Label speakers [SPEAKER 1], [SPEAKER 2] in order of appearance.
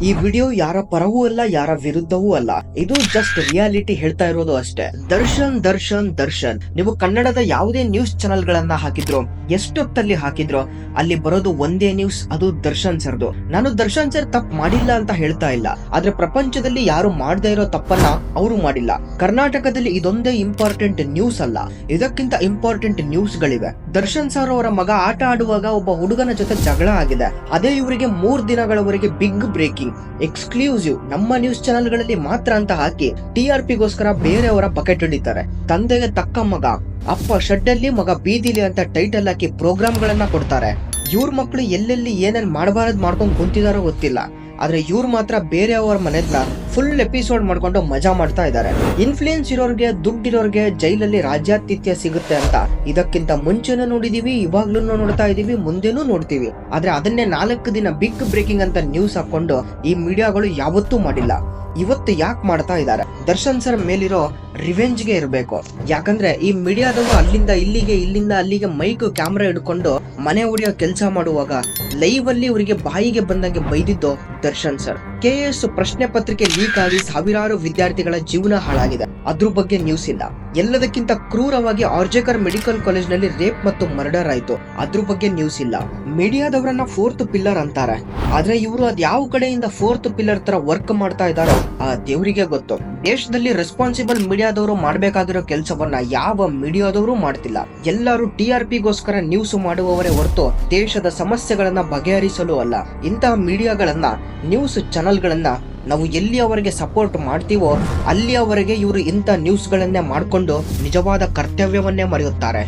[SPEAKER 1] ಈ ವಿಡಿಯೋ ಯಾರ ಪರವೂ ಅಲ್ಲ, ಯಾರ ವಿರುದ್ಧವೂ ಅಲ್ಲ. ಇದು ಜಸ್ಟ್ ರಿಯಾಲಿಟಿ ಹೇಳ್ತಾ ಇರೋದು ಅಷ್ಟೇ. ದರ್ಶನ್ ದರ್ಶನ್ ದರ್ಶನ್ ನೀವು ಕನ್ನಡದ ಯಾವುದೇ ನ್ಯೂಸ್ ಚಾನೆಲ್ ಗಳನ್ನ ಹಾಕಿದ್ರು, ಎಷ್ಟೊತ್ತಲ್ಲಿ ಹಾಕಿದ್ರು, ಅಲ್ಲಿ ಬರೋದು ಒಂದೇ ನ್ಯೂಸ್, ಅದು ದರ್ಶನ್ ಸರ್ದು. ನಾನು ದರ್ಶನ್ ಸರ್ ತಪ್ಪು ಮಾಡಿಲ್ಲ ಅಂತ ಹೇಳ್ತಾ ಇಲ್ಲ, ಆದ್ರೆ ಪ್ರಪಂಚದಲ್ಲಿ ಯಾರು ಮಾಡದೇ ಇರೋ ತಪ್ಪನ್ನ ಅವರು ಮಾಡಿಲ್ಲ. ಕರ್ನಾಟಕದಲ್ಲಿ ಇದೊಂದೇ ಇಂಪಾರ್ಟೆಂಟ್ ನ್ಯೂಸ್ ಅಲ್ಲ, ಇದಕ್ಕಿಂತ ಇಂಪಾರ್ಟೆಂಟ್ ನ್ಯೂಸ್ ಗಳಿವೆ. ದರ್ಶನ್ ಸರ್ ಅವರ ಮಗ ಆಟ ಆಡುವಾಗ ಒಬ್ಬ ಹುಡುಗನ ಜೊತೆ ಜಗಳ ಆಗಿದೆ. ಅದೇ ಇವರಿಗೆ 3 ದಿನಗಳವರೆಗೆ ಬಿಗ್ ಬ್ರೇಕಿಂಗ್ ಎಕ್ಸ್ಕ್ಲೂಸಿವ್ ನಮ್ಮ ನ್ಯೂಸ್ ಚಾನೆಲ್ ಗಳಲ್ಲಿ ಮಾತ್ರ ಅಂತ ಹಾಕಿ TRPಗೋಸ್ಕರ ಬೇರೆಯವರ ಬಕೆಟ್ ಹಿಡಿತಾರೆ. ತಂದೆಗೆ ತಕ್ಕ ಮಗ, ಅಪ್ಪ ಶೆಡ್ಡಲ್ಲಿ ಮಗ ಬೀದಿಲಿ ಅಂತ ಟೈಟಲ್ ಹಾಕಿ ಪ್ರೋಗ್ರಾಮ್ ಗಳನ್ನ ಕೊಡ್ತಾರೆ. ಇವ್ರ ಮಕ್ಕಳು ಎಲ್ಲೆಲ್ಲಿ ಏನೇನ್ ಮಾಡಬಾರದ್ ಮಾಡ್ಕೊಂಡು ಕುಂತಿದಾರೋ ಗೊತ್ತಿಲ್ಲ, ಆದ್ರೆ ಇವ್ರು ಮಾತ್ರ ಬೇರೆಯವರ ಮನೆದ್ನ ಫುಲ್ ಎಪಿಸೋಡ್ ಮಾಡ್ಕೊಂಡು ಮಜಾ ಮಾಡ್ತಾ ಇದ್ದಾರೆ. ಇನ್ಫ್ಲೂಯೆನ್ಸ್ ಇರೋರ್ಗೆ, ದುಡ್ಡಿರೋರ್ಗೆ ಜೈಲಲ್ಲಿ ರಾಜ್ಯಾತಿಥ್ಯ ಸಿಗುತ್ತೆ ಅಂತ ಇದಕ್ಕಿಂತ ಮುಂಚೆನೂ ನೋಡಿದೀವಿ, ಇವಾಗ್ಲೂ ನೋಡ್ತಾ ಇದೀವಿ, ಮುಂದೆನೂ ನೋಡ್ತೀವಿ. ಆದ್ರೆ ಅದನ್ನೇ 4 ದಿನ ಬಿಗ್ ಬ್ರೇಕಿಂಗ್ ಅಂತ ನ್ಯೂಸ್ ಹಾಕೊಂಡು ಈ ಮೀಡಿಯಾಗಳು ಯಾವತ್ತೂ ಮಾಡಿಲ್ಲ. ಇವತ್ತು ಯಾಕೆ ಮಾಡ್ತಾ ಇದ್ದಾರೆ? ದರ್ಶನ್ ಸರ್ ಮೇಲಿರೋ ರಿವೆಂಜ್ಗೆ ಇರಬೇಕು. ಯಾಕಂದ್ರೆ ಈ ಮೀಡಿಯಾದವರು ಅಲ್ಲಿಂದ ಇಲ್ಲಿಗೆ, ಇಲ್ಲಿಂದ ಅಲ್ಲಿಗೆ ಮೈಕ್ ಕ್ಯಾಮ್ರಾ ಹಿಡ್ಕೊಂಡು ಮನೆ ಹೊಡೆಯೋ ಕೆಲಸ ಮಾಡುವಾಗ ಲೈವ್ ಅಲ್ಲಿ ಇವರಿಗೆ ಬಾಯಿಗೆ ಬಂದಂಗೆ ಬೈದಿದ್ದು ದರ್ಶನ್ ಸರ್. KS ಪ್ರಶ್ನೆ ಪತ್ರಿಕೆ ಲೀಕ್ ಆಗಿ ಸಾವಿರಾರು ವಿದ್ಯಾರ್ಥಿಗಳ ಜೀವನ ಹಾಳಾಗಿದೆ, ಅದ್ರ ಬಗ್ಗೆ ನ್ಯೂಸ್ ಇಲ್ಲ. ಎಲ್ಲದಕ್ಕಿಂತ ಕ್ರೂರವಾಗಿ ಆರ್ಜೆಕರ್ ಮೆಡಿಕಲ್ ಕಾಲೇಜ್ ನಲ್ಲಿ ರೇಪ್ ಮತ್ತು ಮರ್ಡರ್ ಆಯ್ತು, ಅದ್ರ ಬಗ್ಗೆ ನ್ಯೂಸ್ ಇಲ್ಲ. ಮೀಡಿಯಾದವರನ್ನ 4th ಪಿಲ್ಲರ್ ಅಂತಾರೆ, ಆದ್ರೆ ಇವರು ಅದ್ ಯಾವ ಕಡೆಯಿಂದ 4th ಪಿಲ್ಲರ್ ತರ ವರ್ಕ್ ಮಾಡ್ತಾ ಇದಾರೋ ಆ ದೇವರಿಗೆ ಗೊತ್ತು. ದೇಶದಲ್ಲಿ ರೆಸ್ಪಾನ್ಸಿಬಲ್ ಮೀಡಿಯಾದವರು ಮಾಡ್ಬೇಕಾಗಿರೋ ಕೆಲಸವನ್ನ ಯಾವ ಮೀಡಿಯಾದವರು ಮಾಡ್ತಿಲ್ಲ. ಎಲ್ಲರೂ TRPಗೋಸ್ಕರ ನ್ಯೂಸ್ ಮಾಡುವವರೇ ಹೊರತು ದೇಶದ ಸಮಸ್ಯೆಗಳನ್ನ ಬಗೆಹರಿಸಲು ಅಲ್ಲ. ಇಂತಹ ಮೀಡಿಯಾಗಳನ್ನ, ನ್ಯೂಸ್ ಚಾನೆಲ್ಗಳನ್ನ ನಾವು ಎಲ್ಲಿಯವರೆಗೆ ಸಪೋರ್ಟ್ ಮಾಡ್ತೀವೋ ಅಲ್ಲಿಯವರೆಗೆ ಇವರು ಇಂಥ ನ್ಯೂಸ್ಗಳನ್ನೇ ಮಾಡಿಕೊಂಡು ನಿಜವಾದ ಕರ್ತವ್ಯವನ್ನೇ ಮರೆಯುತ್ತಾರೆ.